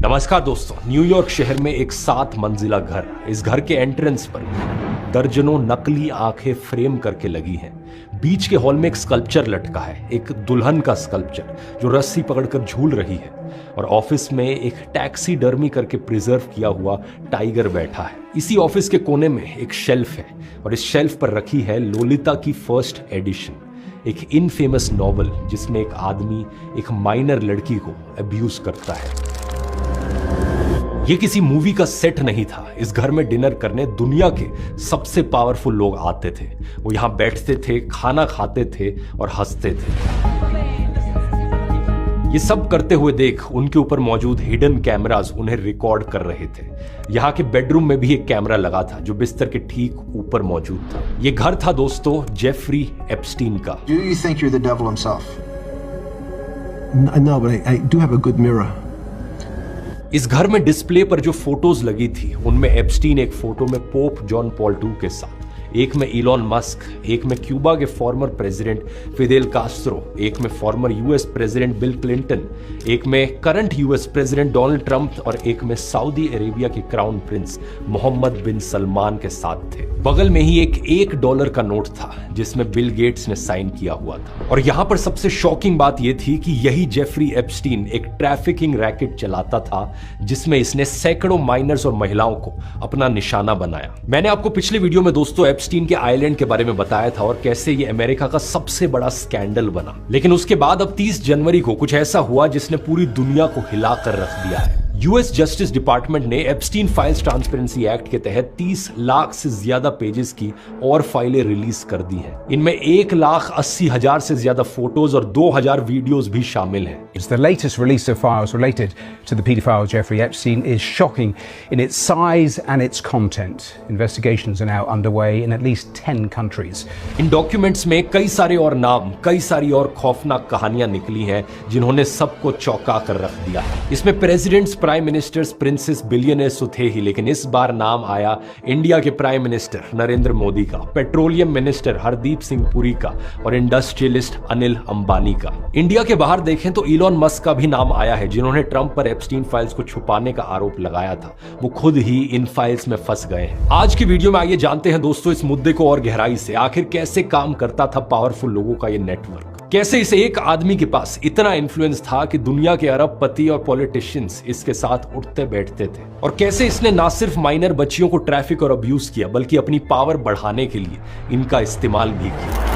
नमस्कार दोस्तों, न्यूयॉर्क शहर में एक 7 मंजिला घर, इस घर के एंट्रेंस पर दर्जनों नकली आंखें फ्रेम करके लगी हैं। बीच के हॉल में एक स्कल्पचर लटका है, एक दुल्हन का स्कल्पचर जो रस्सी पकड़कर झूल रही है। और ऑफिस में एक टैक्सी डर्मी करके प्रिजर्व किया हुआ टाइगर बैठा है। इसी ऑफिस के कोने में एक शेल्फ है और इस शेल्फ पर रखी है लोलिता की फर्स्ट एडिशन, एक इनफेमस नॉवल जिसमें एक आदमी एक माइनर लड़की को अब्यूज करता है। ये किसी मूवी का सेट नहीं था। इस घर में डिनर करने दुनिया के सबसे पावरफुल लोग आते थे। वो यहां बैठते थे, खाना खाते थे और हंसते थे। ये सब करते हुए देख उनके ऊपर मौजूद हिडन कैमरास उन्हें रिकॉर्ड कर रहे थे। यहाँ के बेडरूम में भी एक कैमरा लगा था जो बिस्तर के ठीक ऊपर मौजूद था। ये घर था दोस्तों जेफरी एप्स्टीन का। Do you think you're the devil himself? No, but I do have a good mirror. इस घर में डिस्प्ले पर जो फोटोज लगी थी उनमें एप्स्टीन एक फोटो में पोप जॉन पॉल II के साथ, एक में इलॉन मस्क, एक में क्यूबा के फॉर्मर प्रेसिडेंट फिदेल कास्ट्रो, एक में former US president bill Clinton, एक में current US president Donald Trump और एक में सऊदी अरेबिया के क्राउन प्रिंस मोहम्मद बिन सलमान के साथ थे। बगल में ही एक $1 का नोट था जिसमें बिल गेट्स ने साइन किया हुआ था। और यहां पर सबसे शॉकिंग बात यह थी कि यही जेफरी एप्स्टीन एक ट्रैफिकिंग रैकेट चलाता था जिसमें इसने सैकड़ों माइनर्स और महिलाओं को अपना निशाना बनाया। मैंने आपको पिछले वीडियो में दोस्तों एप्स्टीन के आइलैंड के बारे में बताया था और कैसे ये अमेरिका का सबसे बड़ा स्कैंडल बना। लेकिन उसके बाद अब 30 जनवरी को कुछ ऐसा हुआ जिसने पूरी दुनिया को हिलाकर रख दिया है। यूएस जस्टिस डिपार्टमेंट ने एप्स्टीन फाइल्स ट्रांसपेरेंसी एक्ट के तहत 30 लाख से ज्यादा पेजेस की और फाइलें रिलीज कर दी हैं। इनमें 1,80,000 से ज्यादा फोटोज और 2,000 वीडियोस भी शामिल हैं। The latest release of files related to the paedophile Jeffrey Epstein is shocking in its size and its content. Investigations are now underway in at least 10 countries. In documents में कई सारे और नाम, कई सारी और खौफनाक कहानियां निकली हैं जिन्होंने सबको चौंका कर रख दिया है। इसमें presidents, prime ministers, princes, billionaires तो थे ही, लेकिन इस बार नाम आया इंडिया के प्राइम मिनिस्टर नरेंद्र मोदी का, पेट्रोलियम मिनिस्टर हरदीप सिंह पुरी का और इंडस्ट्रियलिस्ट अनिल अंबानी का। इंडिया के बाहर देखें तो इलॉन मस्क का भी नाम आया है जिन्होंने ट्रंप पर एप्स्टीन फाइल्स को छुपाने का आरोप लगाया था। वो खुद ही इन फाइल्स में फंस गए हैं। आज की वीडियो में आइए जानते हैं दोस्तों इस मुद्दे को और गहराई से। आखिर कैसे काम करता था पावरफुल लोगों का ये नेटवर्क, कैसे इसे एक आदमी के पास इतना इन्फ्लुएंस था कि दुनिया के अरबपति और पॉलिटिशियंस इसके साथ उठते बैठते थे, और कैसे इसने ना सिर्फ माइनर बच्चियों को ट्रैफिक और अब्यूज किया बल्कि अपनी पावर बढ़ाने के लिए इनका इस्तेमाल भी किया।